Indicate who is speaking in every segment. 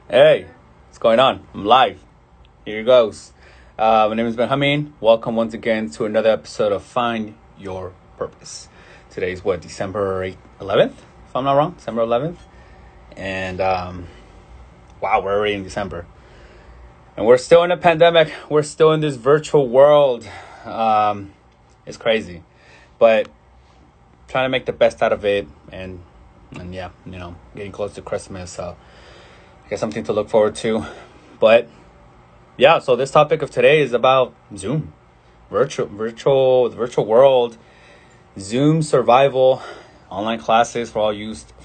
Speaker 1: Hey, what's going on? I'm live. Here goes. My name is Benjamín. Welcome once again to another episode of Find Your Purpose. Today's what, December 11th? If I'm not wrong, December 11th. And wow, we're already in December. And we're still in a pandemic. We're still in this virtual world. It's crazy. But trying to make the best out of it. And yeah, getting close to Christmas. So I guess something to look forward to. But yeah, so this topic of today is about Zoom, the virtual world, Zoom survival, online classes for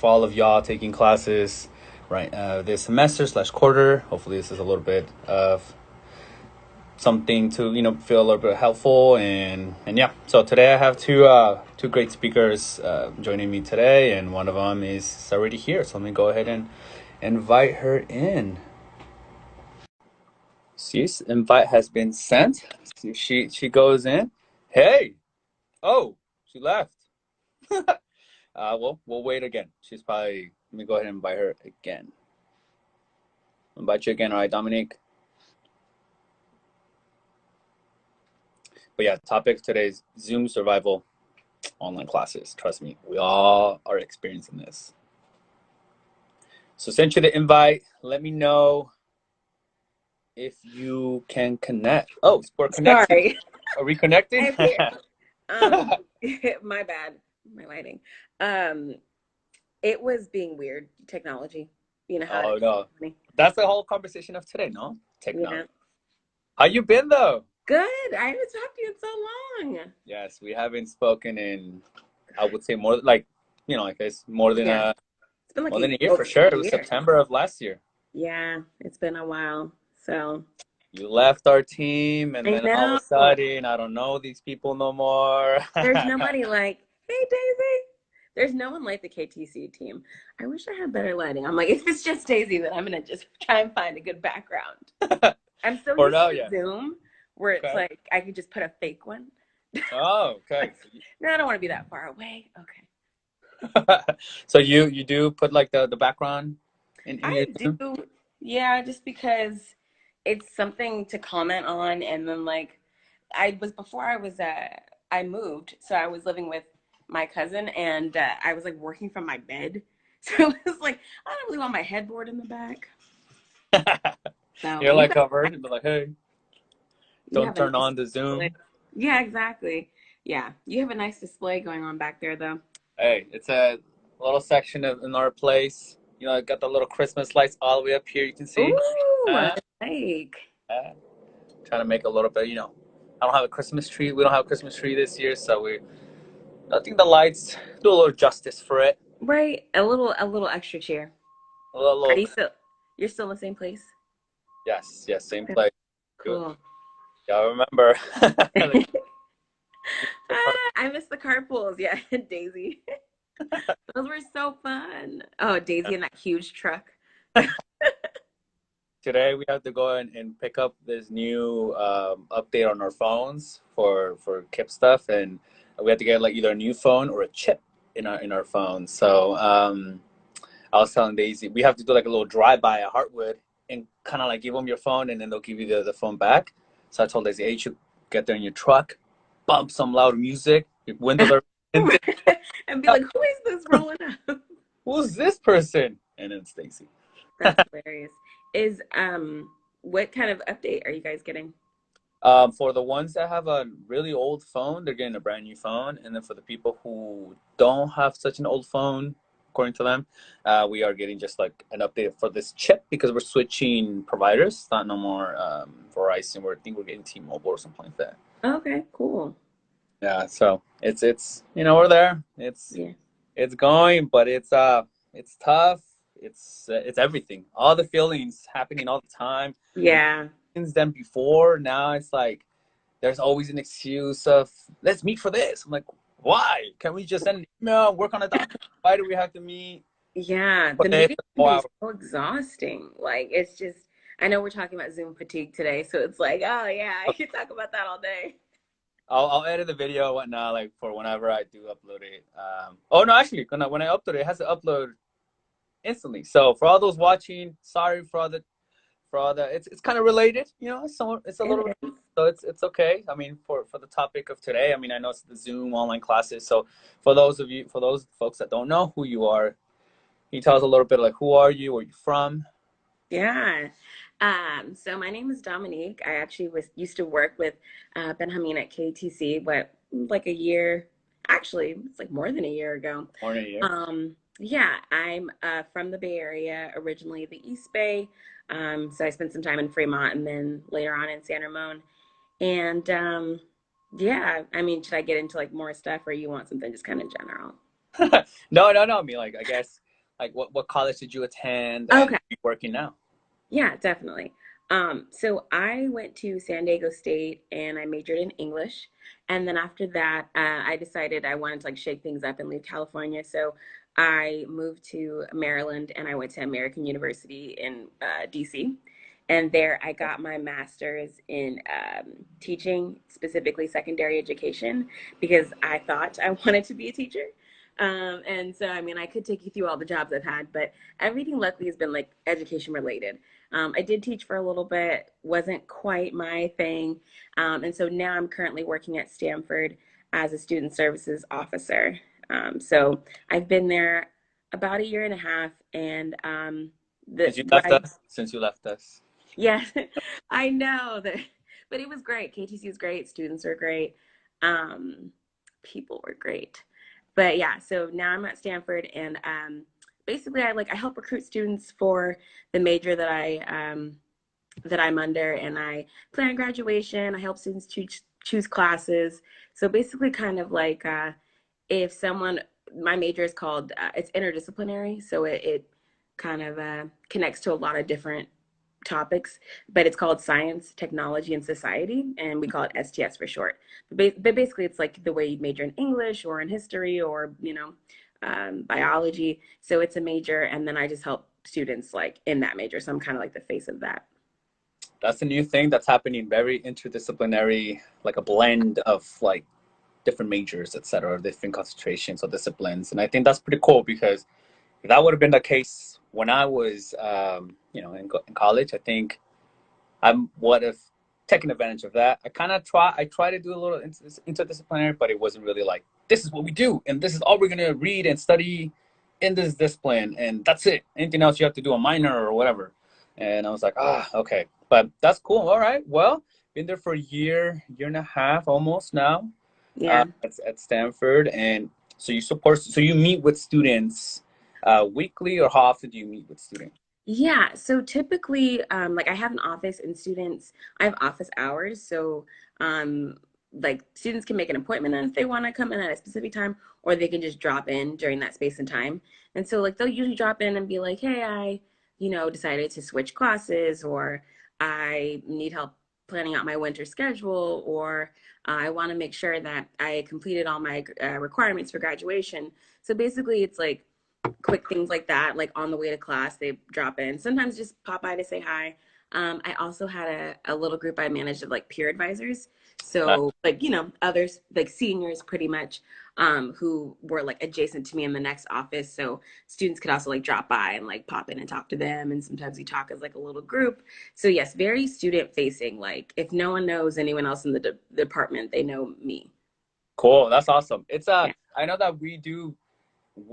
Speaker 1: all of y'all taking classes, right? This semester/quarter. Hopefully, this is a little bit of something to feel a little bit helpful and yeah. So today I have two great speakers joining me today, and one of them is already here. So let me go ahead and invite her in. Sis, invite has been sent. She goes in. Hey, oh, she left. Well, we'll wait again. She's probably. Let me go ahead and invite her again. Invite you again, all right, Dominique. But yeah, topic today's Zoom survival, online classes. Trust me, we all are experiencing this. So send you the invite. Let me know if you can connect. Oh, we're connected.
Speaker 2: Sorry.
Speaker 1: Are we connected?
Speaker 2: My bad. My lighting. It was being weird. Technology. You know how
Speaker 1: Oh
Speaker 2: it is.
Speaker 1: no, that's the whole conversation of today. No, technology.
Speaker 2: Yeah.
Speaker 1: How you been though?
Speaker 2: Good. I haven't talked to you in so long.
Speaker 1: Yes, we haven't spoken in, I would say more like, I guess more than
Speaker 2: Yeah. It's been like
Speaker 1: more than a year for sure. It was September of last year.
Speaker 2: Yeah, it's been a while. So
Speaker 1: You left our team, and
Speaker 2: I
Speaker 1: then all of
Speaker 2: know
Speaker 1: a sudden, I don't know these people no more.
Speaker 2: there's nobody like, hey Daisy. There's no one like the KTC team. I wish I had better lighting. I'm like, if it's just Daisy, then I'm gonna just try and find a good background. I'm so
Speaker 1: For
Speaker 2: used
Speaker 1: now,
Speaker 2: to
Speaker 1: yeah.
Speaker 2: Zoom where it's
Speaker 1: Okay.
Speaker 2: like I could just put a fake one.
Speaker 1: Oh, okay.
Speaker 2: No, I don't want to be that far away. Okay.
Speaker 1: So you do put like the background in your
Speaker 2: I
Speaker 1: Zoom?
Speaker 2: do, yeah, just because it's something to comment on, and then like I moved, so I was living with my cousin, and I was like working from my bed, so it was like I don't really want my headboard in the back. So
Speaker 1: You're like covered and be like, hey,
Speaker 2: you
Speaker 1: don't
Speaker 2: have a
Speaker 1: turn
Speaker 2: nice
Speaker 1: on the
Speaker 2: display.
Speaker 1: Zoom.
Speaker 2: Yeah, exactly. Yeah, you have a nice display going on back there, though.
Speaker 1: Hey, it's a little section in our place. Got the little Christmas lights all the way up here. You can see.
Speaker 2: Ooh, I
Speaker 1: Uh,
Speaker 2: like.
Speaker 1: uh, Trying to make a little bit. I don't have a Christmas tree. We don't have a Christmas tree this year, so I think the lights do a little justice for it.
Speaker 2: Right, a little extra cheer.
Speaker 1: A little,
Speaker 2: Are
Speaker 1: little
Speaker 2: you're still in the same place?
Speaker 1: yes, same
Speaker 2: That's
Speaker 1: place. Good.
Speaker 2: cool.
Speaker 1: Yeah, I remember.
Speaker 2: I miss the carpools. Yeah, Daisy. Those were so fun. Oh, Daisy in that huge truck.
Speaker 1: Today we have to go and pick up this new update on our phones for KIP stuff, and we have to get like either a new phone or a chip in our phone. So I was telling Daisy we have to do like a little drive by at Heartwood and kind of like give them your phone, and then they'll give you the phone back. So I told Daisy, hey, you should get there in your truck, bump some loud music, your windows are tinted.
Speaker 2: And be like, who is this rolling up?
Speaker 1: Who's this person? And then it's Daisy.
Speaker 2: That's hilarious. Is what kind of update are you guys getting?
Speaker 1: For the ones that have a really old phone, they're getting a brand new phone. And then for the people who don't have such an old phone, according to them, we are getting just like an update for this chip because we're switching providers. It's not no more Verizon. I think we're getting T-Mobile or something like that.
Speaker 2: Okay, cool.
Speaker 1: Yeah, so it's we're there.
Speaker 2: Yeah.
Speaker 1: It's going, but it's tough. It's everything. All the feelings happening all the time.
Speaker 2: Yeah.
Speaker 1: Than before. Now it's like there's always an excuse of let's meet for this. I'm like, why? Can we just send an email, work on a document? Why do we have to meet
Speaker 2: Yeah.
Speaker 1: for
Speaker 2: The
Speaker 1: this?
Speaker 2: meeting can be so exhausting. Like it's just I know we're talking about Zoom fatigue today, so it's like, oh yeah, I could talk about that all day.
Speaker 1: I'll edit the video and whatnot like for whenever I do upload it. Oh no, actually, when I upload it, it has to upload instantly. So for all those watching, sorry for all the it's kind of related, you know. So it's a little,
Speaker 2: It is.
Speaker 1: so it's okay. I mean, for the topic of today, I mean, I know it's the Zoom online classes. So for those folks that don't know who you are, can you tell us a little bit like who are you, where you from?
Speaker 2: Yeah. So my name is Dominique. I actually was used to work with Benjamín at KTC, what, like a year, actually, it's like more than a year ago.
Speaker 1: Born in a year.
Speaker 2: Yeah, I'm from the Bay Area, originally the East Bay. So I spent some time in Fremont and then later on in San Ramon. And yeah, I mean, should I get into like more stuff or you want something just kind of general?
Speaker 1: No. I mean, like, I guess, like, what college did you attend, and
Speaker 2: Okay.
Speaker 1: you working now?
Speaker 2: Yeah, definitely. So I went to San Diego State and I majored in English. And then after that, I decided I wanted to like shake things up and leave California. So I moved to Maryland and I went to American University in DC. And there I got my master's in teaching, specifically secondary education, because I thought I wanted to be a teacher. And so, I mean, I could take you through all the jobs I've had, but everything luckily has been like education related. I did teach for a little bit, wasn't quite my thing. And so now I'm currently working at Stanford as a student services officer. So I've been there about a year and a half, and the
Speaker 1: Since you
Speaker 2: what
Speaker 1: left
Speaker 2: I
Speaker 1: us, since you left us.
Speaker 2: yeah, I know that, but it was great. KTC was great. Students were great. Um, People were great. But yeah, so now I'm at Stanford, and basically I help recruit students for the major that I'm under, and I plan graduation. I help students choose classes. So basically, kind of like if someone, my major is called it's interdisciplinary, so it kind of connects to a lot of different topics, but it's called Science, Technology, and Society, and we call it STS for short. But basically, it's like the way you major in English or in history or biology. So it's a major, and then I just help students like in that major. So I'm kind of like the face of that.
Speaker 1: That's a new thing that's happening, very interdisciplinary, like a blend of like different majors, etc., different concentrations or disciplines. And I think that's pretty cool because if that would have been the case when I was, in college, I think I would have taken advantage of that. I try to do a little interdisciplinary, but it wasn't really like, this is what we do, and this is all we're going to read and study in this discipline, and that's it. Anything else, you have to do a minor or whatever. And I was like, okay. But that's cool. All right. Well, been there for a year and a half almost now,
Speaker 2: Yeah.
Speaker 1: at Stanford. And so you meet with students weekly, or how often do you meet with students?
Speaker 2: Yeah, so typically, like I have an office and students, I have office hours. So, like students can make an appointment and if they want to come in at a specific time, or they can just drop in during that space and time. And so, like, they'll usually drop in and be like, hey, decided to switch classes, or I need help planning out my winter schedule, or I want to make sure that I completed all my requirements for graduation. So basically, it's like, quick things like that, like on the way to class, they drop in. Sometimes just pop by to say hi. I also had a little group I managed of like peer advisors.
Speaker 1: Uh,
Speaker 2: So like, others like seniors pretty much who were like adjacent to me in the next office. So students could also like drop by and like pop in and talk to them. And sometimes we talk as like a little group. So yes, very student facing. Like if no one knows anyone else in the department, they know me.
Speaker 1: cool. That's awesome.
Speaker 2: Yeah.
Speaker 1: I know that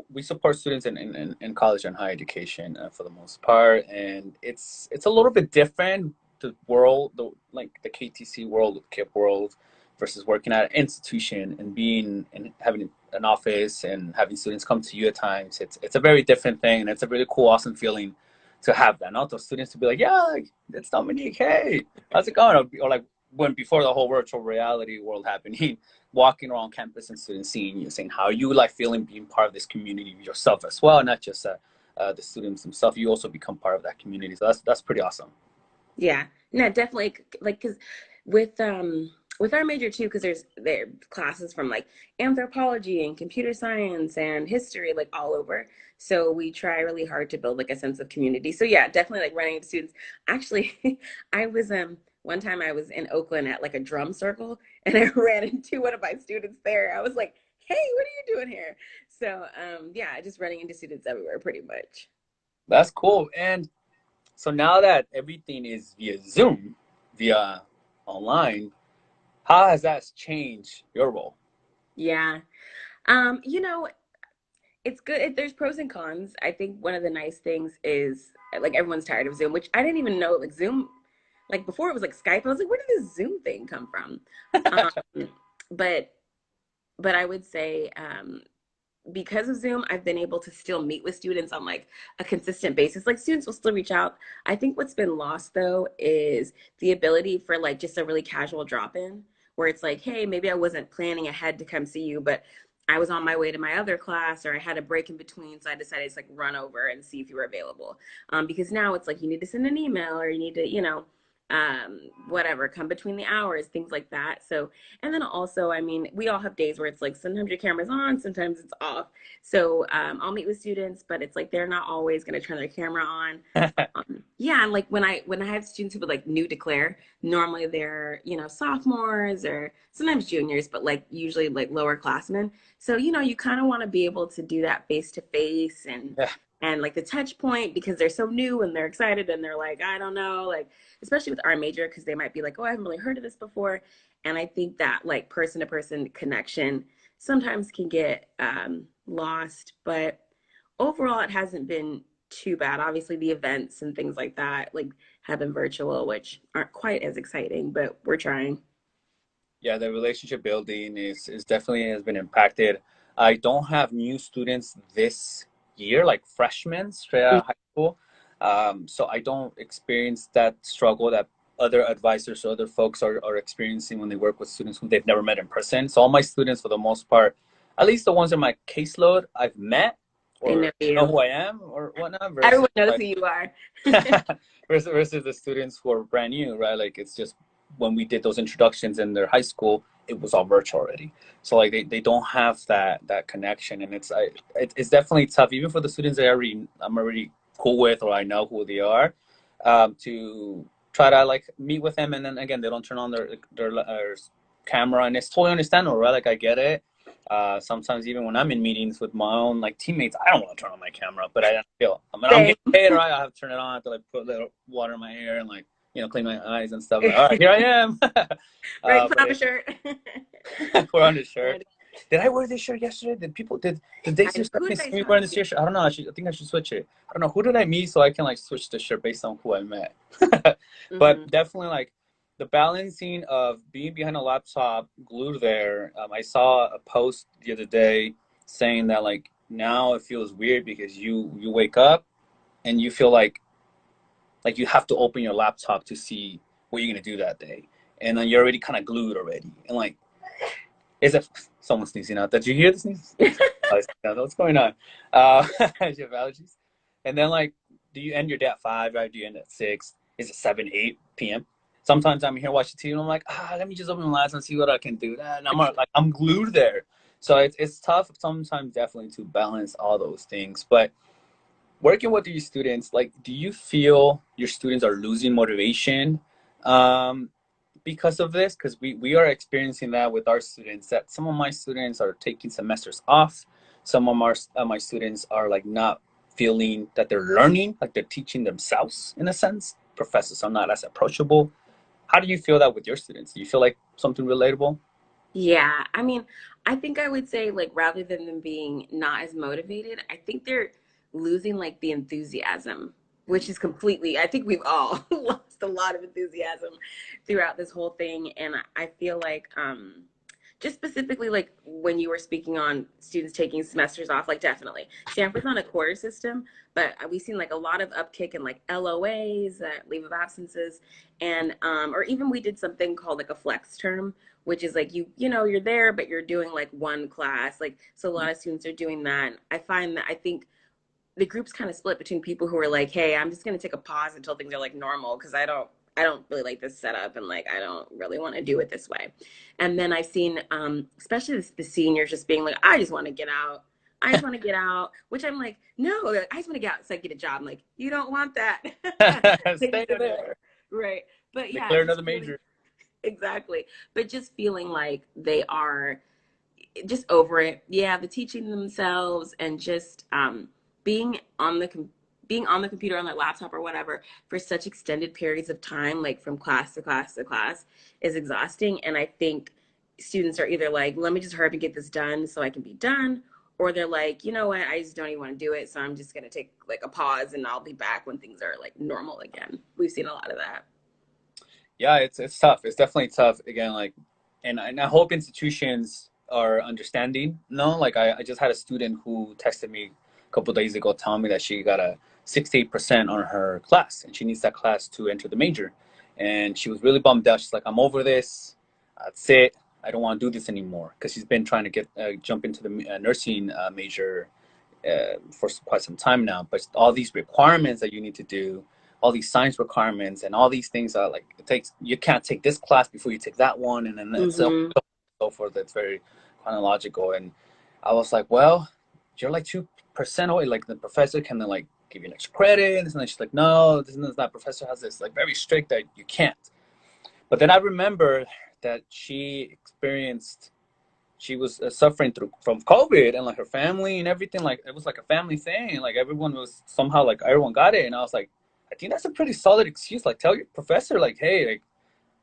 Speaker 1: we support students in college and higher education, for the most part, and it's a little bit different, the world, like the KTC world, the KIP world, versus working at an institution and being and having an office and having students come to you at times. It's a very different thing, and it's a really cool, awesome feeling to have that. Not those students to be like, yeah, like, it's Dominique. Hey, how's it going? Or like when before the whole virtual reality world happening, walking around campus and students seeing you, saying how you like feeling being part of this community yourself as well, not just the students themselves. You also become part of that community. So that's pretty awesome.
Speaker 2: Yeah, no, definitely. Like, cause with with our major too, because there classes from like anthropology and computer science and history, like all over. So we try really hard to build like a sense of community. So yeah, definitely like running into students. Actually, I was one time I was in Oakland at like a drum circle, and I ran into one of my students there. I was like, "Hey, what are you doing here?" So yeah, just running into students everywhere, pretty much.
Speaker 1: That's cool. And so now that everything is via Zoom, via online, how has that changed your role?
Speaker 2: Yeah. You know, it's good. There's pros and cons. I think one of the nice things is like everyone's tired of Zoom, which I didn't even know like Zoom, like before it was like Skype. I was like, where did this Zoom thing come from? Um, but I would say because of Zoom, I've been able to still meet with students on like a consistent basis. Like students will still reach out. I think what's been lost though is the ability for like just a really casual drop in where it's like, hey, maybe I wasn't planning ahead to come see you, but I was on my way to my other class or I had a break in between. So I decided to like run over and see if you were available. Because now it's like you need to send an email or you need to, whatever, come between the hours, things like that. So and then also, I mean, we all have days where it's like sometimes your camera's on, sometimes it's off. So I'll meet with students, but it's like they're not always going to turn their camera on. Yeah, and like when I have students who would like new declare, normally they're sophomores or sometimes juniors, but like usually like lower classmen. So you kind of want to be able to do that face to face
Speaker 1: Yeah.
Speaker 2: and like the touch point because they're so new and they're excited and they're like I don't know like especially with our major because they might be like oh I haven't really heard of this before and I think that like person to person connection sometimes can get lost, but overall it hasn't been too bad. Obviously, the events and things like that like have been virtual, which aren't quite as exciting, but we're trying.
Speaker 1: Yeah, the relationship building is definitely has been impacted. I don't have new students this year, like freshmen straight out of high school. So I don't experience that struggle that other advisors or other folks are experiencing when they work with students who they've never met in person. So all my students, for the most part, at least the ones in my caseload, I've met
Speaker 2: They know
Speaker 1: or know
Speaker 2: you.
Speaker 1: who I am or whatnot, versus
Speaker 2: Everyone knows
Speaker 1: like
Speaker 2: who you are.
Speaker 1: versus the students who are brand new, right? Like it's just when we did those introductions in their high school, it was all virtual already. So like they don't have that connection, and it's definitely tough even for the students that I'm already cool with or I know who they are, to try to like meet with them, and then again they don't turn on their camera, and it's totally understandable, right? Like I get it. Sometimes even when I'm in meetings with my own like teammates, I don't want to turn on my camera, but I feel I mean I'm
Speaker 2: Same.
Speaker 1: getting paid, right? I have to turn it on, I have to like put a little water in my hair and like clean my eyes and stuff. Like, all right, here I am.
Speaker 2: Right, put
Speaker 1: But
Speaker 2: on a shirt.
Speaker 1: I put on the shirt. Did I wear this shirt yesterday? Did they just
Speaker 2: Who
Speaker 1: see
Speaker 2: did I
Speaker 1: me
Speaker 2: talk
Speaker 1: wearing this shirt? I don't know. I think I should switch it. I don't know. Who did I meet so I can like switch the shirt based on who I met?
Speaker 2: to?
Speaker 1: But definitely like the balancing of being behind a laptop glued there. I saw a post the other day saying that like now it feels weird because you wake up and you feel like you have to open your laptop to see what you're gonna do that day, and then you're already kind of glued already, and like, is it someone sneezing out? Did you hear the sneeze? What's going on? Uh, you have allergies, and then like, do you end your day at 5? Right? Do you end at 6? Is it 7, 8 p.m.? Sometimes I'm here watching TV and I'm like, let me just open my laptop and see what I can do. And I'm glued there. So it's tough sometimes, definitely, to balance all those things. But working with your students, like, do you feel your students are losing motivation um, because of this? Because we are experiencing that with our students, that some of my students are taking semesters off. Some of my students are like not feeling that they're learning, like they're teaching themselves in a sense. Professors are not as approachable. How do you feel that with your students? Do you feel like something relatable?
Speaker 2: Yeah, I mean, I think I would say like rather than them being not as motivated, I think they're losing like the enthusiasm, which is completely, I think we've all lost a lot of enthusiasm throughout this whole thing. And I feel like just specifically like when you were speaking on students taking semesters off, like definitely. Stanford's on a quarter system, but we've seen like a lot of upkick in like LOAs, leave of absences, and or even we did something called like a flex term which is like you're there but you're doing like one class like so a lot of students are doing that. I find that I think the group's kind of split between people who are like hey I'm just going to take a pause until things are like normal because I don't really like this setup and like I don't really want to do it this way. And then I've seen especially the seniors just being like I just want to get out. I just want to get out, which I'm like, no, I just want to get out so I get a job. I'm like, you don't want that. Like,
Speaker 1: Stay
Speaker 2: go to
Speaker 1: there.
Speaker 2: right. But yeah,
Speaker 1: Declare
Speaker 2: just
Speaker 1: another
Speaker 2: feeling
Speaker 1: major.
Speaker 2: exactly. But just feeling like they are just over it. Yeah, the teaching themselves and just being on the being on the computer, on their laptop or whatever for such extended periods of time, like from class to class to class, is exhausting. And I think students are either like, let me just hurry up and get this done so I can be done, or they're like, you know what, I just don't even want to do it, so I'm just going to take like a pause and I'll be back when things are like normal again. We've seen a lot of that.
Speaker 1: Yeah, it's tough. It's definitely tough. Again, like, and I hope institutions are understanding. No, like I just had a student who texted me a couple of days ago telling me that she got a 68% on her class and she needs that class to enter the major. And she was really bummed out. She's like, I'm over this. That's it. I don't want to do this anymore because she's been trying to get jump into the nursing major for quite some time now. But all these requirements that you need to do, all these science requirements, and all these things are like it takes. You can't take this class before you take that one, and then it's
Speaker 2: Mm-hmm.
Speaker 1: so forth. It's very chronological. And I was like, well, you're like 2% away. Like the professor can then like give you an extra credit, and then she's like, no, this is not. Professor has this like very strict that you can't. But then I remember that she was suffering from COVID and like her family and everything. Like it was like a family thing. Like everyone was somehow like everyone got it, and I was like, I think that's a pretty solid excuse. Like tell your professor, like, hey,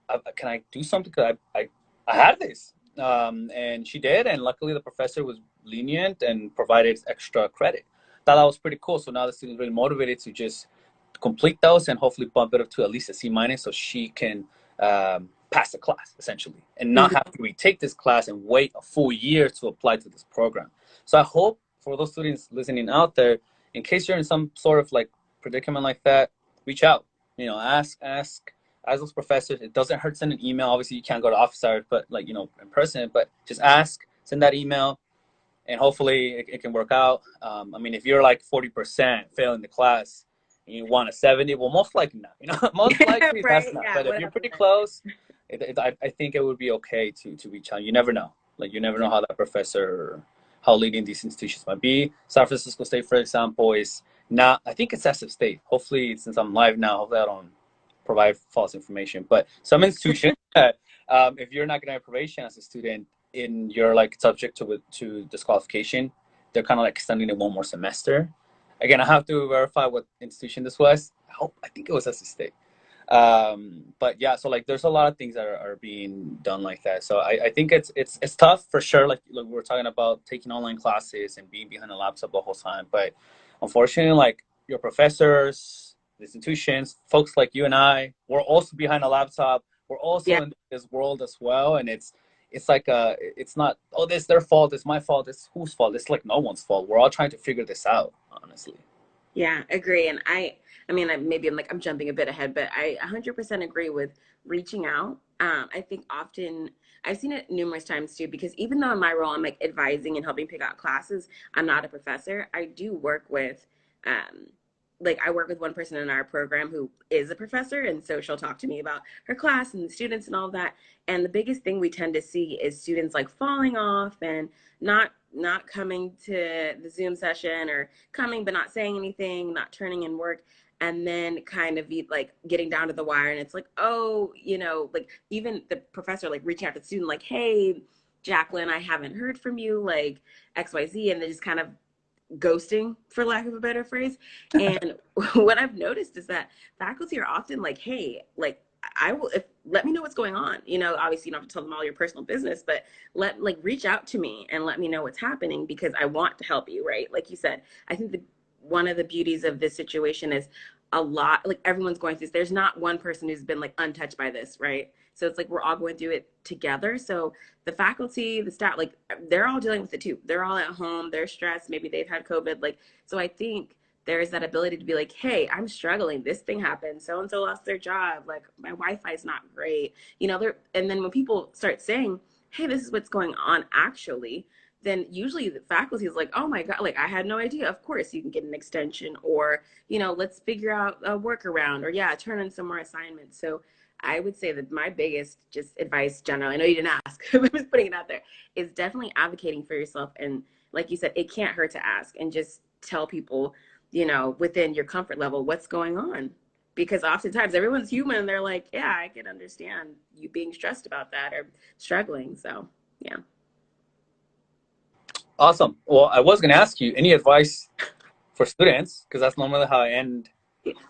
Speaker 1: like, can I do something? Cause I had this, and she did, and luckily the professor was lenient and provided extra credit. Thought that was pretty cool. So now the student's really motivated to just complete those and hopefully bump it up to at least a C minus so she can pass the class essentially and not have to retake this class and wait a full year to apply to this program. So I hope for those students listening out there, in case you're in some sort of like predicament like that, reach out. You know, ask those professors. It doesn't hurt. Send an email. Obviously, you can't go to office hours, but like in person. But just ask, send that email, and hopefully it can work out. I mean, if you're like 40% failing the class and you want a 70, well, most likely not. Most likely that's
Speaker 2: Right?
Speaker 1: not.
Speaker 2: Yeah,
Speaker 1: But if
Speaker 2: what
Speaker 1: you're pretty
Speaker 2: happened
Speaker 1: close, I think it would be okay to reach out. You never know. Like you never
Speaker 2: there?
Speaker 1: know how that professor, how leading these institutions might be. San Francisco State, for example, is not. I think it's SF State. Hopefully, since I'm live now, hopefully I don't provide false information. But some institutions, if you're not going to have probation as a student, in you're like subject to disqualification, they're kind of like extending it one more semester. Again, I have to verify what institution this was. I think it was SF State. But yeah, so like there's a lot of things that are being done like that. So I think it's tough for sure. Like we're talking about taking online classes and being behind a laptop the whole time. But unfortunately, like your professors, the institutions, folks like you and I, we're also behind a laptop. We're also
Speaker 2: Yeah.
Speaker 1: in this world as well. And it's like it's not, oh, this their fault, it's my fault, it's whose fault. It's like no one's fault. We're all trying to figure this out, honestly.
Speaker 2: Yeah, agree. And I mean, maybe I'm jumping a bit ahead, but I 100% agree with reaching out. I think often I've seen it numerous times too, because even though in my role I'm like advising and helping pick out classes, I'm not a professor. I do work with, um, like I work with one person in our program who is a professor, and so she'll talk to me about her class and the students and all of that. And the biggest thing we tend to see is students like falling off and not coming to the Zoom session, or coming but not saying anything, not turning in work, and then kind of be like getting down to the wire. And it's like, oh, like even the professor like reaching out to the student, like, hey, Jacqueline, I haven't heard from you, like XYZ, and they just kind of ghosting, for lack of a better phrase. And what I've noticed is that faculty are often like, hey, like I will, if let me know what's going on. Obviously you don't have to tell them all your personal business, but reach out to me and let me know what's happening, because I want to help you, right? Like you said, I think one of the beauties of this situation is a lot, like everyone's going through this. There's not one person who's been like untouched by this, right? So it's like we're all going through it together. So the faculty, the staff, like they're all dealing with it too. They're all at home, they're stressed, maybe they've had COVID. Like, so I think there's that ability to be like, hey, I'm struggling. This thing happened. So and so lost their job. Like my Wi-Fi is not great. And then when people start saying, hey, this is what's going on actually, then usually the faculty is like, oh my God, like I had no idea. Of course you can get an extension, or, let's figure out a workaround, or yeah, turn in some more assignments. So I would say that my biggest just advice generally, I know you didn't ask, but I'm just putting it out there, is definitely advocating for yourself. And like you said, it can't hurt to ask and just tell people, within your comfort level, what's going on. Because oftentimes everyone's human and they're like, yeah, I can understand you being stressed about that or struggling. So, yeah.
Speaker 1: Awesome. Well, I was going to ask you any advice for students, because that's normally how I end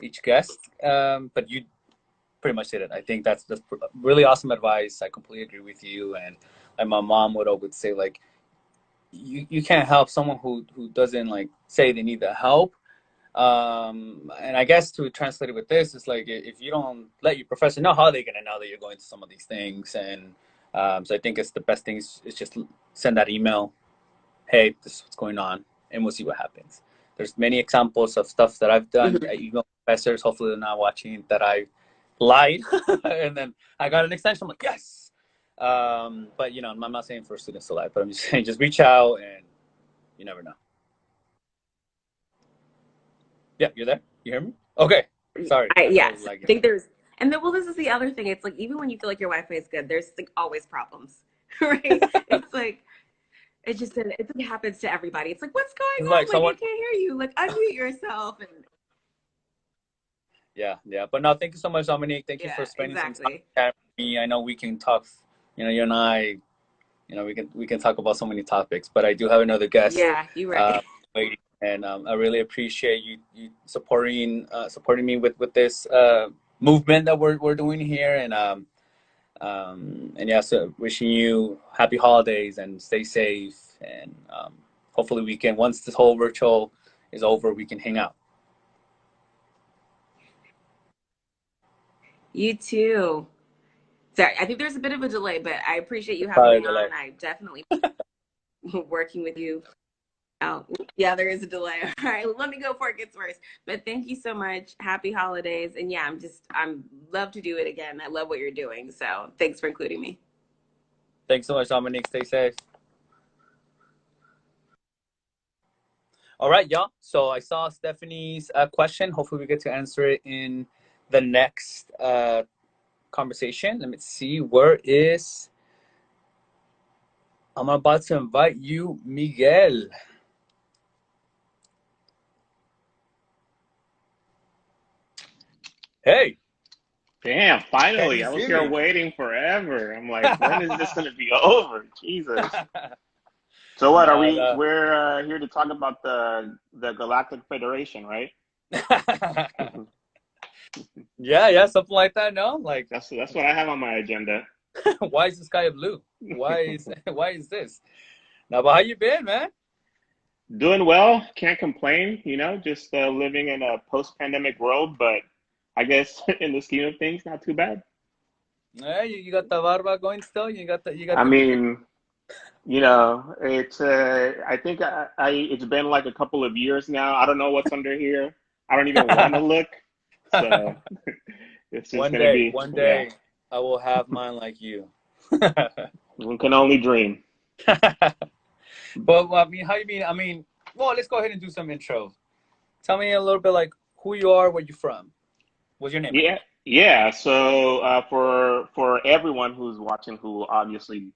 Speaker 1: each guest. But you pretty much did it. I think that's really awesome advice. I completely agree with you. And like my mom would always say, like, you can't help someone who doesn't like say they need the help. And I guess to translate it with this, it's like if you don't let your professor know, how are they gonna know that you're going to some of these things? And so I think it's the best thing is just send that email. Hey, this is what's going on, and we'll see what happens. There's many examples of stuff that I've done.
Speaker 2: Mhm.
Speaker 1: Email professors, hopefully they're not watching, that I lied, and then I got an extension. I'm like, yes. But you know, I'm not saying for students to lie, but I'm just saying just reach out, and you never know. Yeah, you're there. You hear me? Okay. Sorry, I feel
Speaker 2: Yes,
Speaker 1: like
Speaker 2: I think there's, and then well, this is the other thing. It's like even when you feel like your Wi-Fi is good, there's like always problems, right? It's like it just happens to everybody. It's like, what's going
Speaker 1: it's
Speaker 2: on?
Speaker 1: like
Speaker 2: Like I
Speaker 1: someone.
Speaker 2: can't hear you. Like unmute yourself. And
Speaker 1: Yeah, yeah. But no, thank you so much, Dominique. Thank you for
Speaker 2: yeah,
Speaker 1: spending some time
Speaker 2: exactly.
Speaker 1: with me. I know we can talk. You know, you and I. You know, we can talk about so many topics. But I do have another guest
Speaker 2: Yeah, you're
Speaker 1: uh,
Speaker 2: right.
Speaker 1: waiting, and I really appreciate you supporting me with this movement that we're doing here, and yeah, so wishing you happy holidays and stay safe, and hopefully we can, once this whole virtual is over, we can hang out.
Speaker 2: You too. Sorry, I think there's a bit of a delay, but I appreciate you having
Speaker 1: Probably
Speaker 2: me
Speaker 1: delay.
Speaker 2: on. I definitely working with you. Oh, yeah, there is a delay. All right, let me go before it gets worse. But thank you so much. Happy holidays. And yeah, I'm love to do it again. I love what you're doing. So thanks for including me.
Speaker 1: Thanks so much, Dominique. Stay safe. All right, y'all. So I saw Stephanie's question. Hopefully, we get to answer it in the next conversation. Let me see. Where is? I'm about to invite you, Miguel. Hey,
Speaker 3: Damn,
Speaker 1: can
Speaker 3: finally.
Speaker 1: you
Speaker 3: I was
Speaker 1: see
Speaker 3: here
Speaker 1: me?
Speaker 3: waiting forever. I'm like, when is this gonna be over? Jesus. So what are
Speaker 1: No,
Speaker 3: we
Speaker 1: no.
Speaker 3: we're here to talk about the Galactic Federation, right?
Speaker 1: Yeah, yeah, something like that. No, like,
Speaker 3: That's what I have on my agenda.
Speaker 1: why is the sky blue? Why is this? Now, but how you been, man?
Speaker 3: Doing well, can't complain, just living in a post-pandemic world, but I guess in the scheme of things, not too bad.
Speaker 1: Yeah, you got the barba going still. You got
Speaker 3: I
Speaker 1: the beard.
Speaker 3: mean, it's I think it's been like a couple of years now. I don't know what's under here. I don't even want to look. So it's just gonna be,
Speaker 1: One
Speaker 3: yeah.
Speaker 1: day, I will have mine like you.
Speaker 3: One can only dream.
Speaker 1: But well, I mean, how you mean? I mean, well, let's go ahead and do some intros. Tell me a little bit like who you are, where you from. What's your name? I
Speaker 3: Yeah,
Speaker 1: mean.
Speaker 3: yeah. So for everyone who's watching who obviously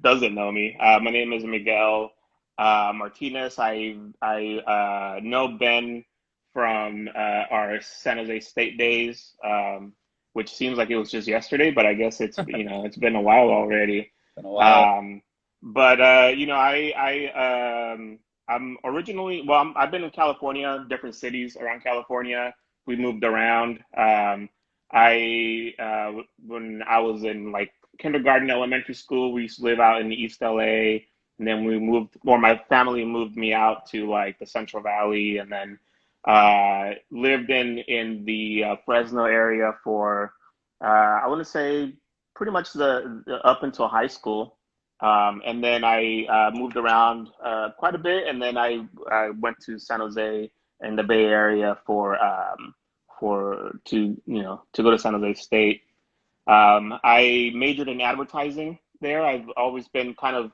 Speaker 3: doesn't know me, my name is Miguel Martinez. I know Ben from our San Jose State days, which seems like it was just yesterday, but I guess it's been a while already.
Speaker 1: Been a while.
Speaker 3: Um, but I'm originally, well, I've been in California, different cities around California. We moved around. When I was in like kindergarten, elementary school, we used to live out in East LA, and then we moved, or my family moved me out to like the Central Valley, and then lived in the Fresno area for I want to say pretty much the up until high school. And then I moved around quite a bit, and then I went to San Jose in the Bay Area to go to San Jose State. I majored in advertising there. I've always been kind of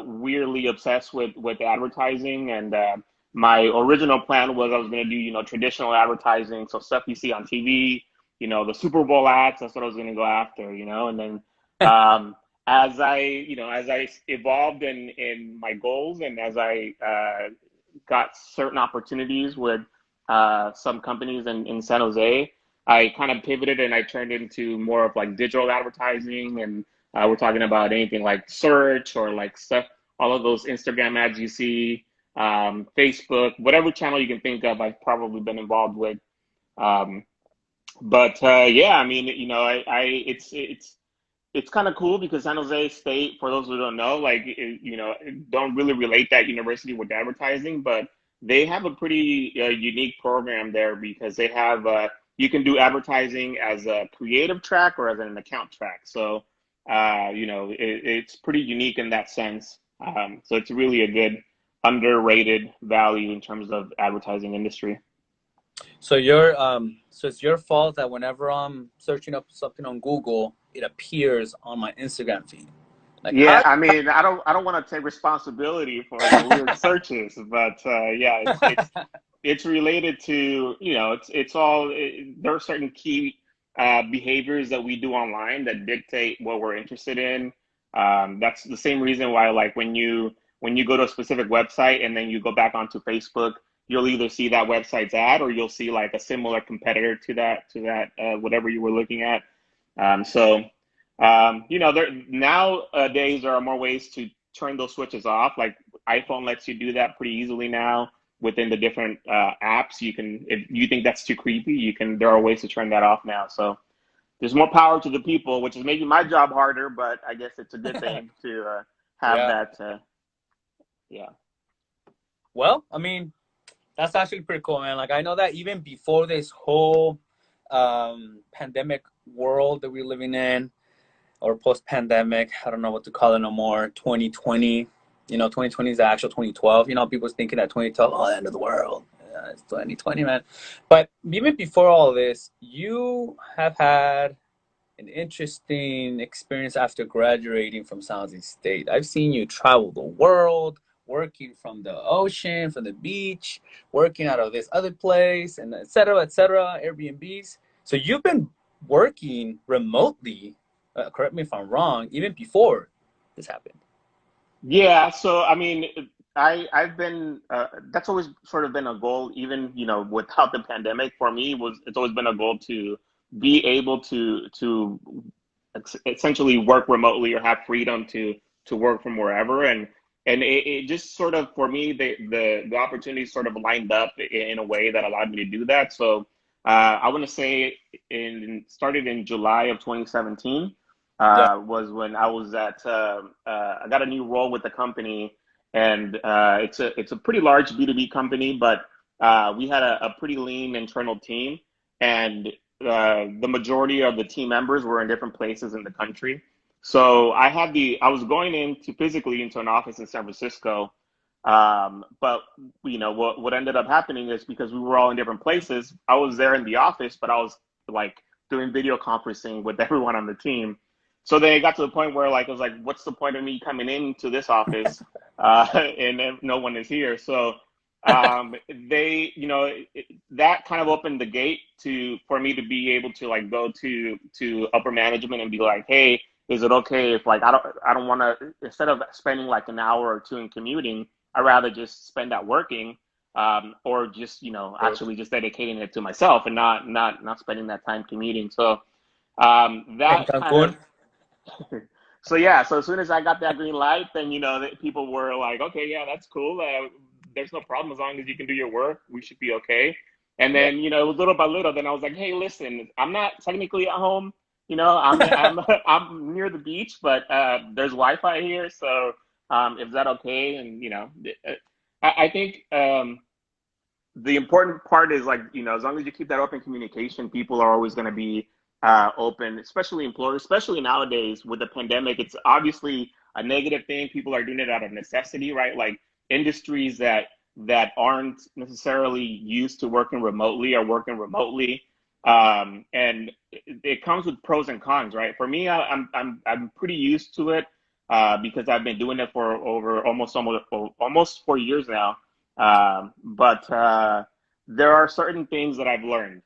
Speaker 3: weirdly obsessed with advertising, and my original plan was I was going to do traditional advertising, so stuff you see on TV, the Super Bowl ads. That's what I was going to go after, and then um, as I evolved in my goals, and as I got certain opportunities with some companies in San Jose, I kind of pivoted and I turned into more of like digital advertising, and we're talking about anything like search or like stuff, all of those Instagram ads you see. Facebook, whatever channel you can think of, I've probably been involved with. Um, but yeah, I mean, it's kind of cool because San Jose State, for those who don't know, like don't really relate that university with advertising, but they have a pretty unique program there because they have you can do advertising as a creative track or as an account track. So it's pretty unique in that sense. So it's really a good underrated value in terms of advertising industry.
Speaker 1: So so it's your fault that whenever I'm searching up something on Google, it appears on my Instagram feed. Like
Speaker 3: Yeah,
Speaker 1: how?
Speaker 3: I mean, I don't want to take responsibility for your weird searches, but yeah, it's related to it's all there are certain key behaviors that we do online that dictate what we're interested in. That's the same reason why, like, when you go to a specific website and then you go back onto Facebook, you'll either see that website's ad or you'll see like a similar competitor to that whatever you were looking at. So there nowadays there are more ways to turn those switches off. Like iPhone lets you do that pretty easily now within the different apps. You can, if you think that's too creepy, there are ways to turn that off now. So there's more power to the people, which is making my job harder, but I guess it's a good thing to have
Speaker 1: Yeah.
Speaker 3: that. Yeah.
Speaker 1: Well, I mean, that's actually pretty cool, man. Like I know that even before this whole pandemic world that we're living in, or post-pandemic, I don't know what to call it no more. 2020, 2020 is the actual 2012. People's thinking that 2012, oh, the end of the world. Yeah, it's 2020, man. But even before all this, you have had an interesting experience after graduating from San Jose State. I've seen you travel the world, working from the ocean, from the beach, working out of this other place, and et cetera, Airbnbs. So you've been working remotely, correct me if I'm wrong, even before this happened.
Speaker 3: Yeah, so I mean, I've been that's always sort of been a goal, even without the pandemic. For me, it's always been a goal to be able to essentially work remotely or have freedom to work from wherever, and it just sort of, for me, the opportunities sort of lined up in a way that allowed me to do that. So I want to say in started in July of 2017
Speaker 1: Yeah.
Speaker 3: was when I was I got a new role with the company, and it's a pretty large B2B company, but we had a pretty lean internal team, and the majority of the team members were in different places in the country. So I was going into physically into an office in San Francisco, but what ended up happening is because we were all in different places, I was there in the office, but I was like doing video conferencing with everyone on the team. So then it got to the point where, like, I was like, what's the point of me coming into this office and if no one is here? So that kind of opened the gate for me to be able to like go to upper management and be like, hey, is it okay if, like, I don't want to, instead of spending like an hour or two in commuting, I'd rather just spend that working, or just
Speaker 1: True.
Speaker 3: actually just dedicating it to myself and not spending that time commuting. So
Speaker 1: In
Speaker 3: that kind of
Speaker 1: Cancun?
Speaker 3: so yeah, so as soon as I got that green light, then people were like, okay, yeah, that's cool. There's no problem as long as you can do your work. We should be okay. And
Speaker 1: Yeah.
Speaker 3: then little by little, then I was like, hey, listen, I'm not technically at home. I'm I'm near the beach, but there's Wi-Fi here, so is that okay? And I think the important part is, like, as long as you keep that open communication, people are always going to be open, especially employers, especially nowadays with the pandemic. It's obviously a negative thing. People are doing it out of necessity, right? Like industries that aren't necessarily used to working remotely are working remotely. And it comes with pros and cons, right? For me, I'm pretty used to it because I've been doing it for over almost 4 years now. But there are certain things that I've learned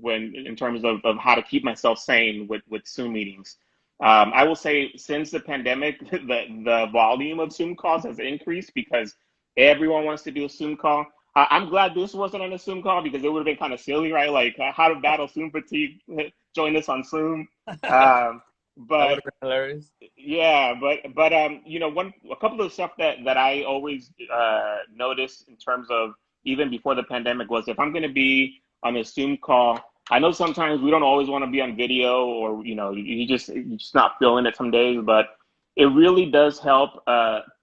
Speaker 3: when in terms of how to keep myself sane with Zoom meetings. I will say since the pandemic, the volume of Zoom calls has increased because everyone wants to do a Zoom call. I'm glad this wasn't on a Zoom call because it would have been kind of silly, right? Like how to battle Zoom fatigue, join us on Zoom.
Speaker 1: That would
Speaker 3: but
Speaker 1: have been hilarious.
Speaker 3: yeah, but you know, a couple of stuff that I always noticed in terms of even before the pandemic was if I'm going to be on a Zoom call, I know sometimes we don't always want to be on video, or you know, you're just not feeling it some days, but it really does help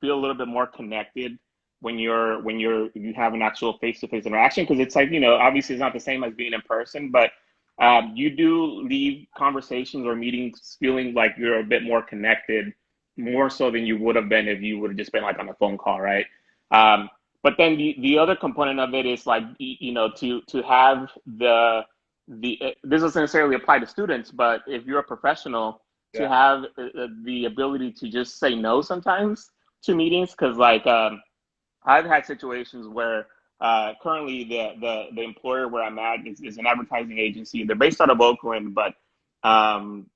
Speaker 3: feel a little bit more connected when you have an actual face-to-face interaction, because it's like, you know, obviously it's not the same as being in person, but you do leave conversations or meetings feeling like you're a bit more connected, more so than you would have been if you would have just been like on a phone call, right? Um, but then the other component of it is like, you know, to have this doesn't necessarily apply to students, but if you're a professional, to
Speaker 1: Yeah.
Speaker 3: have the ability to just say no sometimes to meetings, because like I've had situations where currently the employer where I'm at is an advertising agency. They're based out of Oakland, but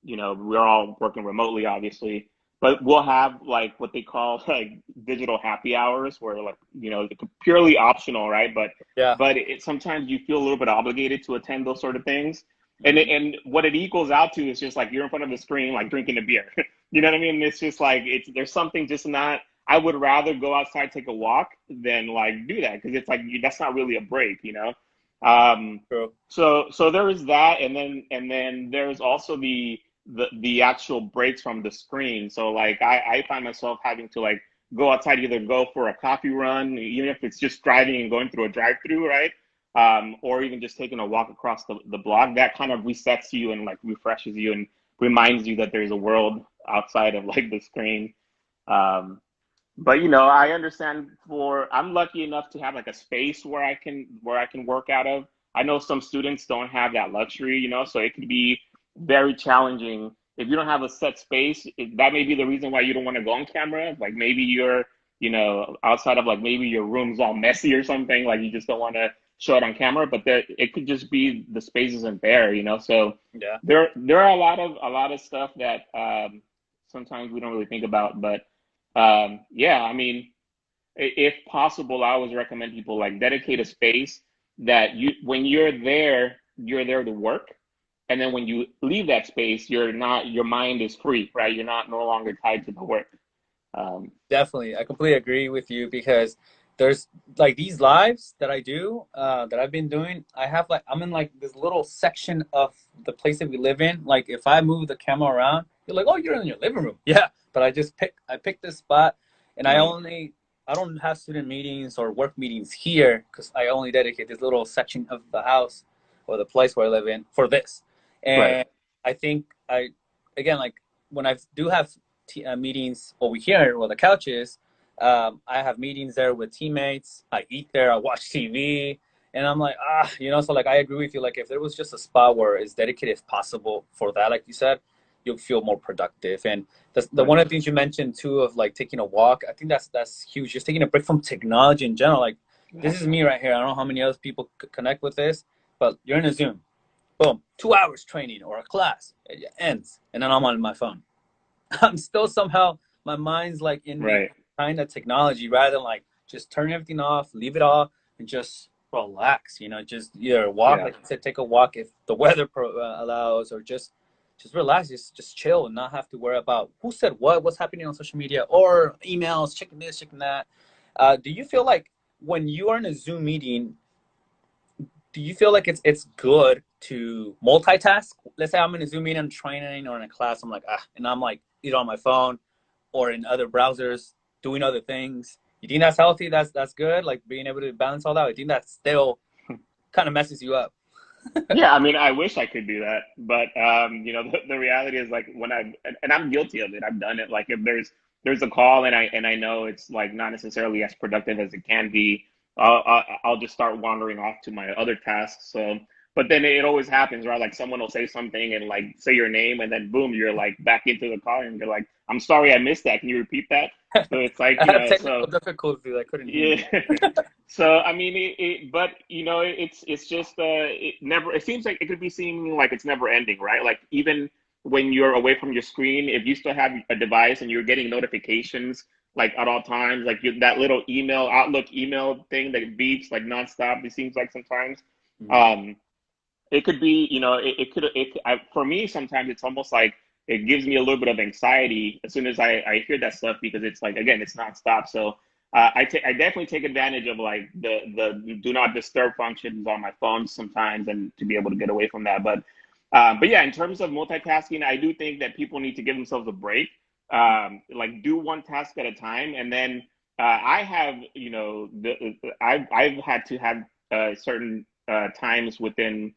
Speaker 3: you know, we're all working remotely, obviously. But we'll have like what they call like digital happy hours, where like, you know, it's purely optional, right?
Speaker 1: Yeah.
Speaker 3: But sometimes you feel a little bit obligated to attend those sort of things.
Speaker 1: Hmm.
Speaker 3: And what it equals out to is just like you're in front of the screen, like drinking a beer. You know what I mean? It's just like there's something just not. I would rather go outside, take a walk than like do that, because it's like that's not really a break, you know. Um,
Speaker 1: True.
Speaker 3: so there is that, and then there's also the actual breaks from the screen. So like I find myself having to like go outside, either go for a coffee run, even if it's just driving and going through a drive-through, right? Or even just taking a walk across the block. That kind of resets you and like refreshes you and reminds you that there's a world outside of like the screen. Um, but you know, I understand, I'm lucky enough to have like a space where I can work out of. I know some students don't have that luxury, you know, so it could be very challenging if you don't have a set space. That may be the reason why you don't want to go on camera. Like maybe you're, you know, outside of like maybe your room's all messy or something, like you just don't want to show it on camera, but it could just be the space isn't there, you know. So
Speaker 1: Yeah.
Speaker 3: there are a lot of stuff that sometimes we don't really think about, but yeah, I mean, if possible, I always recommend people like dedicate a space that when you're there to work. And then when you leave that space, your mind is free, right? You're not no longer tied to the work. Um,
Speaker 1: Definitely. I completely agree with you because there's like these lives that I do, that I've been doing. I have like, I'm in like this little section of the place that we live in. Like if I move the camera around, you're like, oh, you're in your living room. Yeah. But I picked this spot and
Speaker 3: right,
Speaker 1: I don't have student meetings or work meetings here because I only dedicate this little section of the house or the place where I live in for this.
Speaker 3: right,
Speaker 1: And I think again, like when I do have meetings over here where the couch is. I have meetings there with teammates. I eat there. I watch TV, and I'm like, you know. So like, I agree with you. Like, if there was just a spot where it's dedicated, if possible, for that, like you said, you'll feel more productive. And the
Speaker 3: right.
Speaker 1: one of the things you mentioned too of like taking a walk, I think that's huge. Just taking a break from technology in general. Like, this
Speaker 3: Yeah.
Speaker 1: is me right here. I don't know how many other people connect with this, but you're in a Zoom. Boom, 2 hours training or a class. It ends, and then I'm on my phone. I'm still somehow my mind's like in the
Speaker 3: Right.
Speaker 1: kind of technology rather than like just turn everything off, leave it off, and just relax. You know, just either walk,
Speaker 3: Yeah.
Speaker 1: like I said, take a walk if the weather allows, or just relax, just chill and not have to worry about who said what's happening on social media or emails, checking this, checking that. Do you feel like when you are in a Zoom meeting, do you feel like it's good to multitask? Let's say I'm in a Zoom meeting, I'm training or in a class, I'm like, and I'm like either on my phone or in other browsers doing other things. You think that's healthy? That's good? Like being able to balance all that? I think that still kind of messes you up.
Speaker 3: Yeah, I mean, I wish I could do that, but you know, the reality is like when and I'm guilty of it. I've done it. Like if there's a call and I know it's like not necessarily as productive as it can be, I'll just start wandering off to my other tasks. So, but then it always happens, right? Like someone will say something and like say your name, and then boom, you're like back into the call, and you're like, I'm sorry, I missed that. Can you repeat that? So it's like,
Speaker 1: I
Speaker 3: you
Speaker 1: had
Speaker 3: know,
Speaker 1: technical
Speaker 3: so.
Speaker 1: difficulties. I couldn't hear
Speaker 3: Yeah.
Speaker 1: you.
Speaker 3: So I mean, but you know, it's just it never. It seems like it could be seeming like it's never ending, right? Like even when you're away from your screen, if you still have a device and you're getting notifications like at all times, like that little email Outlook email thing that beeps like nonstop. It seems like sometimes.
Speaker 1: Mhm.
Speaker 3: Um, it could be, you know, it could, for me, sometimes it's almost like it gives me a little bit of anxiety as soon as I hear that stuff, because it's like, again, it's nonstop. So I definitely take advantage of like the do not disturb functions on my phone sometimes, and to be able to get away from that. But yeah, in terms of multitasking, I do think that people need to give themselves a break. Like, do one task at a time, and then I have, I've had to have certain times within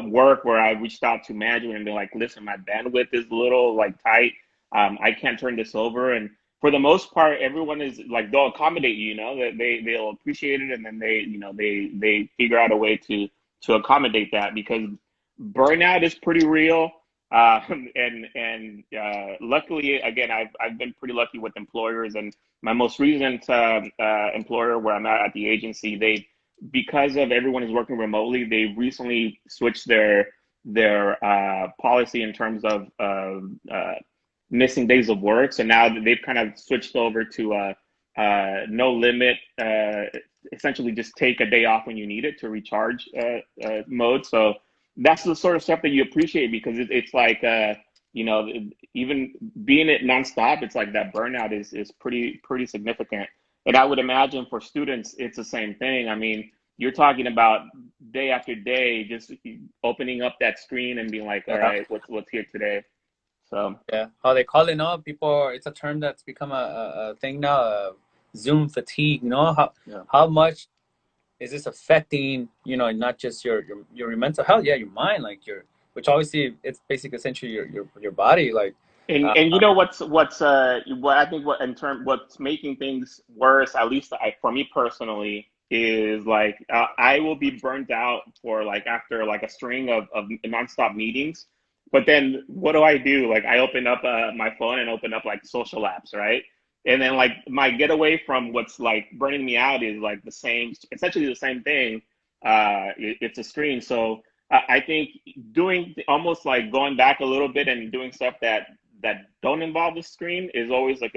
Speaker 3: work where I reached out to management and been like, listen, my bandwidth is a little like tight. I can't turn this over. And for the most part, everyone is like, they'll accommodate you, that they'll appreciate it, and then they figure out a way to accommodate that, because burnout is pretty real. Luckily, again, I've been pretty lucky with employers, and my most recent employer where I'm at the agency, because of everyone is working remotely, they recently switched their policy in terms of missing days of work. So now they've kind of switched over to no limit, essentially just take a day off when you need it to recharge mode. So that's the sort of stuff that you appreciate, because it's like, even being it nonstop, it's like that burnout is pretty significant. And I would imagine for students, it's the same thing. I mean, you're talking about day after day, just opening up that screen and being like, all right, what's here today? So
Speaker 1: yeah, how they call it now, people, it's a term that's become a thing now, Zoom fatigue. How much is this affecting, not just your mental health, yeah, your mind, like which obviously it's basically essentially your body, like.
Speaker 3: And what I think what's making things worse, at least for me personally, is like I will be burnt out for like after like a string of nonstop meetings. But then what do I do? Like, I open up my phone and open up like social apps, right? And then like my getaway from what's like burning me out is like essentially the same thing. It's a screen. So I think doing almost like going back a little bit and doing stuff that don't involve the screen is always like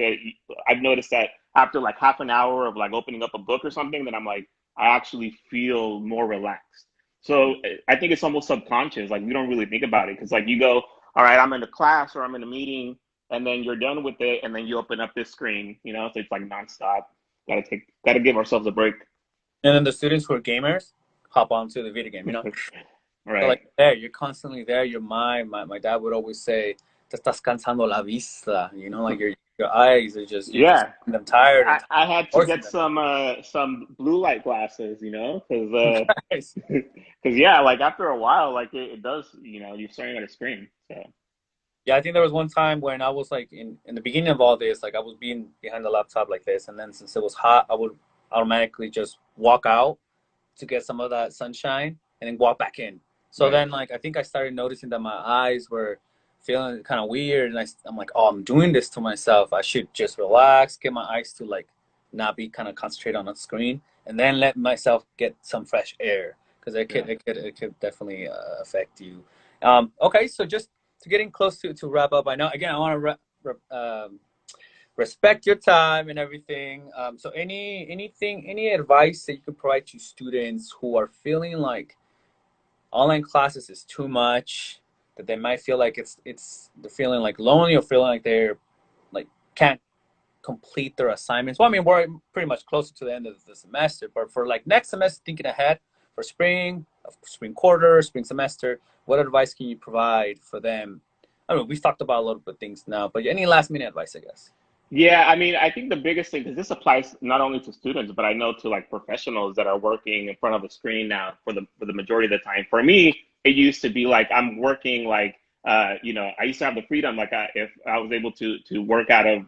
Speaker 3: I've noticed that after like half an hour of like opening up a book or something, then I'm like, I actually feel more relaxed. So I think it's almost subconscious. Like, we don't really think about it, because like you go, all right, I'm in a class or I'm in a meeting, and then you're done with it, and then you open up this screen, so it's like nonstop. Gotta give ourselves a break.
Speaker 1: And then the students who are gamers hop onto the video game,
Speaker 3: Right.
Speaker 1: So like there, you're constantly there. Your mind, my dad would always say, "Te estás cansando la vista." Like your eyes are just, you're just making them tired and
Speaker 3: I had to get
Speaker 1: them.
Speaker 3: some blue light glasses, because
Speaker 1: Nice.
Speaker 3: yeah, like after a while, like it does, you're staring at a screen. So
Speaker 1: Yeah, I think there was one time when I was like in the beginning of all this, like I was being behind the laptop like this, and then since it was hot, I would automatically just walk out to get some of that sunshine and then walk back in. So then, like, I think I started noticing that my eyes were feeling kind of weird, and I'm like, oh, I'm doing this to myself. I should just relax, get my eyes to like not be kind of concentrated on the screen, and then let myself get some fresh air, because it could definitely affect you. Okay, so just to getting close to wrap up, I know again I want to respect your time and everything. So any advice that you could provide to students who are feeling like online classes is too much, that they might feel like they're feeling like lonely, or feeling like they're like can't complete their assignments? Well, I mean, we're pretty much closer to the end of the semester, but for like next semester, thinking ahead for spring quarter, spring semester, what advice can you provide for them? I don't know, we've talked about a lot of things now, but any last minute advice, I guess.
Speaker 3: yeah, I mean, I think the biggest thing, because this applies not only to students, but I know to like professionals that are working in front of a screen now for the majority of the time. For me, it used to be like I'm working like I used to have the freedom, like if I was able to work out of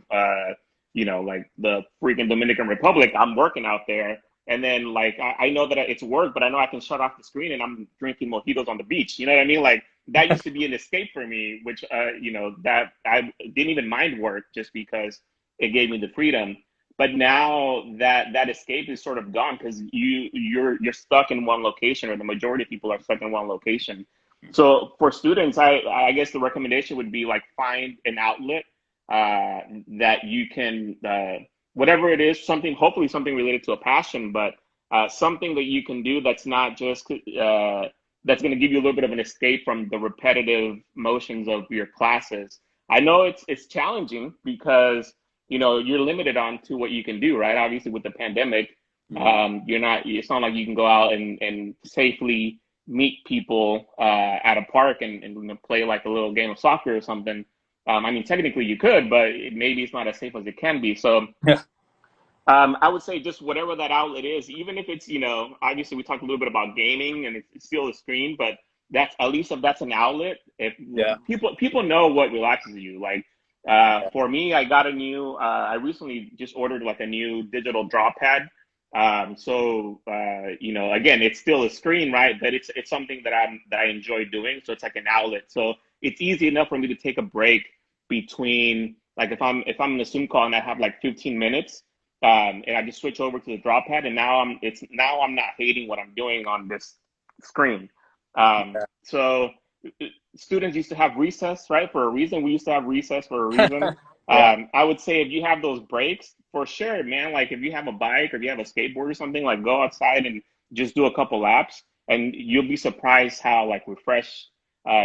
Speaker 3: like the freaking Dominican Republic, I'm working out there. And then like I know that it's work, but I know I can shut off the screen and I'm drinking mojitos on the beach. You know what I mean? Like, that used to be an escape for me, which that I didn't even mind work, just because it gave me the freedom. But now that escape is sort of gone, because you're stuck in one location, or the majority of people are stuck in one location. So for students, I guess the recommendation would be like, find an outlet that you can whatever it is, hopefully something related to a passion, but something that you can do that's not just that's going to give you a little bit of an escape from the repetitive motions of your classes. I know it's challenging because, you're limited on to what you can do, right? Obviously with the pandemic,
Speaker 1: Mhm.
Speaker 3: it's not like you can go out and safely meet people at a park and play like a little game of soccer or something. I mean, technically you could, but maybe it's not as safe as it can be. So
Speaker 1: Yeah.
Speaker 3: I would say just whatever that outlet is, even if it's, obviously we talked a little bit about gaming and it's still a screen, but that's at least if that's an outlet, if
Speaker 1: Yeah.
Speaker 3: people know what relaxes you. Like for me, I recently just ordered like a new digital drop pad. Again, it's still a screen, right? But it's something that I enjoy doing. So it's like an outlet. So it's easy enough for me to take a break between, like, if I'm in a Zoom call and I have like 15 minutes, and I just switch over to the drop pad, and now I'm not hating what I'm doing on this screen. So students used to have recess, right? For a reason, we used to have recess for a reason.
Speaker 1: Yeah.
Speaker 3: I would say if you have those breaks, for sure, man. Like if you have a bike or if you have a skateboard or something, like go outside and just do a couple laps, and you'll be surprised how like refreshed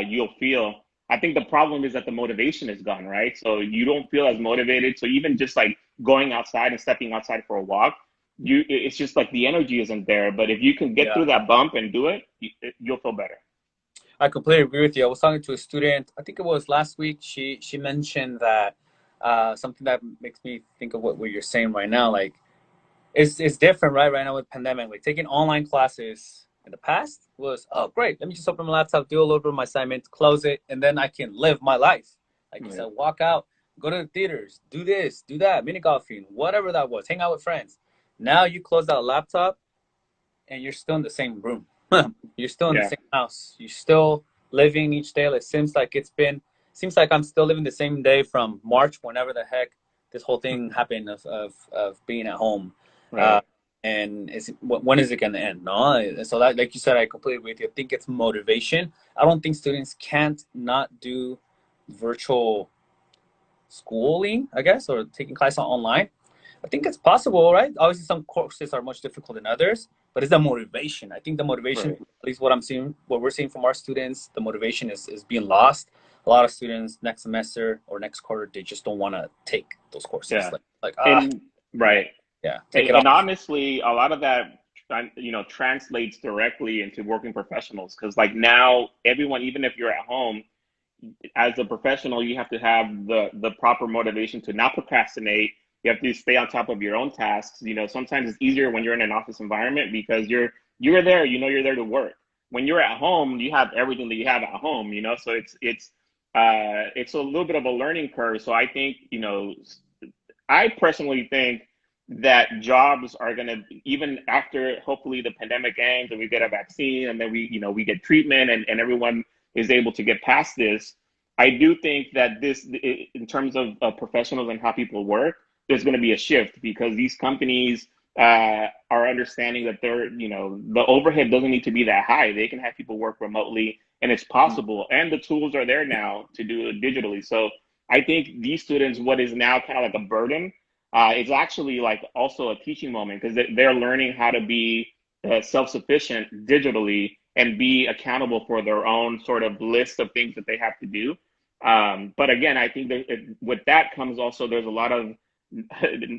Speaker 3: you'll feel. I think the problem is that the motivation is gone, right? So you don't feel as motivated. So even just like going outside and stepping outside for a walk, it's just like the energy isn't there. But if you can get
Speaker 1: Yeah.
Speaker 3: through that bump and do it, you'll feel better.
Speaker 1: I completely agree with you. I was talking to a student, I think it was last week. She mentioned that something that makes me think of what you're saying right now. Like it's different, right? Right now with pandemic, like taking online classes in the past was, oh great, let me just open my laptop, do a little bit of my assignments, close it, and then I can live my life. Like you said,
Speaker 3: Right.
Speaker 1: walk out, go to the theaters, do this, do that, mini golfing, whatever that was, hang out with friends. Now you close that laptop and you're still in the same room. You're still in the
Speaker 3: Yeah.
Speaker 1: same house. You're still living each day. It seems like I'm still living the same day from March, whenever the heck this whole thing happened of being at home. Uh,
Speaker 3: Right.
Speaker 1: and when is it going to end? No, so that, like you said, I completely agree with you. I think it's motivation. I don't think students can't not do virtual schooling, I guess, or taking classes online. I think it's possible, right? Obviously, some courses are much difficult than others, but it's the motivation. I think the motivation,
Speaker 3: Right.
Speaker 1: at least what we're seeing from our students, the motivation is being lost. A lot of students next semester or next quarter, they just don't want to take those courses.
Speaker 3: Yeah.
Speaker 1: Like
Speaker 3: And right.
Speaker 1: yeah, take
Speaker 3: And,
Speaker 1: it
Speaker 3: and
Speaker 1: off.
Speaker 3: honestly, a lot of that, translates directly into working professionals because, like, now everyone, even if you're at home, as a professional, you have to have the proper motivation to not procrastinate. You have to stay on top of your own tasks. Sometimes it's easier when you're in an office environment because you're there. You're there to work. When you're at home, you have everything that you have at home. So it's a little bit of a learning curve. So I think I personally think that jobs are going to, even after hopefully the pandemic ends and we get a vaccine and then we get treatment and everyone is able to get past this. I do think that in terms of professionals and how people work, there's going to be a shift because these companies are understanding that the overhead doesn't need to be that high. They can have people work remotely and it's possible. And the tools are there now to do it digitally. So I think these students, what is now kind of like a burden, it's actually like also a teaching moment because they're learning how to be self-sufficient digitally and be accountable for their own sort of list of things that they have to do. But again, I think that with that comes also there's a lot of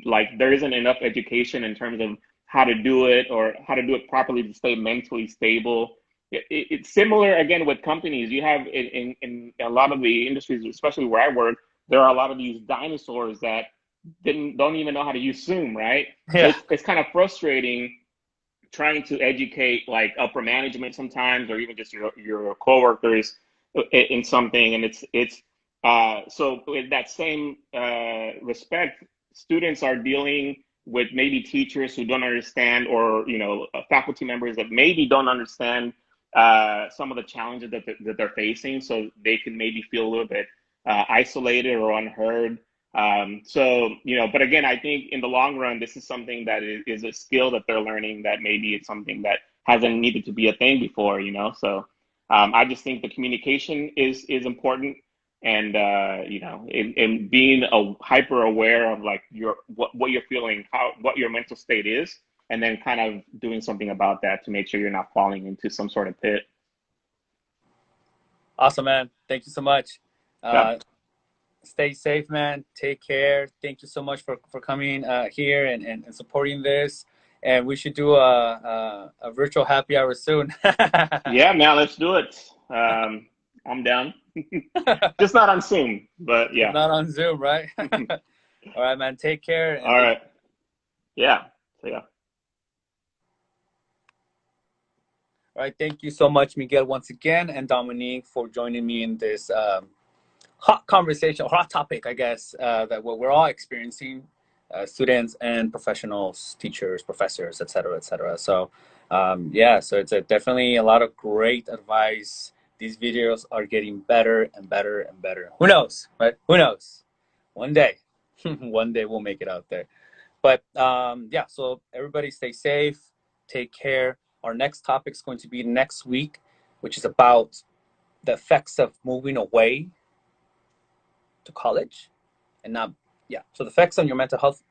Speaker 3: like there isn't enough education in terms of how to do it or how to do it properly to stay mentally stable. It's similar again with companies. You have in a lot of the industries, especially where I work, there are a lot of these dinosaurs that don't even know how to use Zoom, right? So
Speaker 1: Yeah,
Speaker 3: it's kind of frustrating trying to educate like upper management sometimes, or even just your coworkers in something, and it's so with that same respect, students are dealing with maybe teachers who don't understand, or faculty members that maybe don't understand some of the challenges that they're facing, so they can maybe feel a little bit isolated or unheard. But again, I think in the long run, this is something that is a skill that they're learning that maybe it's something that hasn't needed to be a thing before. So I just think the communication is important, and in being hyper aware of like what you're feeling, what your mental state is, and then kind of doing something about that to make sure you're not falling into some sort of pit.
Speaker 1: awesome, man. Thank you so much.
Speaker 3: Yeah.
Speaker 1: Uh, stay safe, man. Take care. Thank you so much for coming here and supporting this. And we should do a virtual happy hour soon.
Speaker 3: Yeah, man, let's do it. I'm down. Just not on Zoom, but
Speaker 1: It's
Speaker 3: yeah.
Speaker 1: not on Zoom, right? All right, man. Take care. And
Speaker 3: All right. Yeah. So yeah.
Speaker 1: all right. Thank you so much, Miguel, once again, and Dominique for joining me in this hot conversation, hot topic, I guess, that what we're all experiencing, students and professionals, teachers, professors, et cetera, et cetera. So, yeah, so it's definitely a lot of great advice. These videos are getting better and better and better. Who knows, right? Who knows? One day, one day we'll make it out there. But yeah, so everybody stay safe, take care. Our next topic is going to be next week, which is about the effects of moving away to college and not, yeah, so the effects on your mental health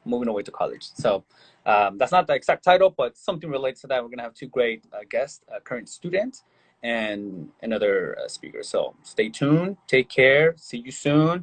Speaker 1: moving away to college. So that's not the exact title, but something related to that. We're going to have two great guests, a current student and another speaker. So stay tuned, take care, see you soon.